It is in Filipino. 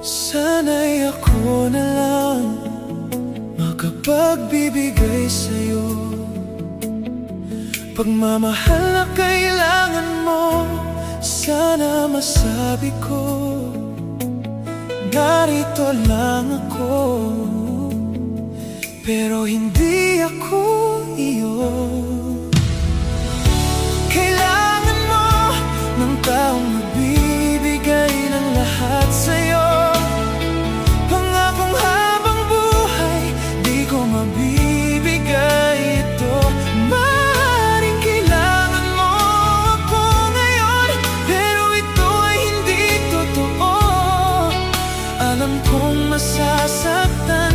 Sana'y ako na lang makapagbibigay sa'yo. Pagmamahal na kailangan mo, sana masabi ko, narito lang ako. Pero hindi ako iyo. Kailangan mo ng taong magbibigay ng lahat sa'yo. Pangakong habang buhay, di ko mabibigay ito. Maaaring kailangan mo ako ngayon, pero ito ay hindi totoo. Alam kong masasaktan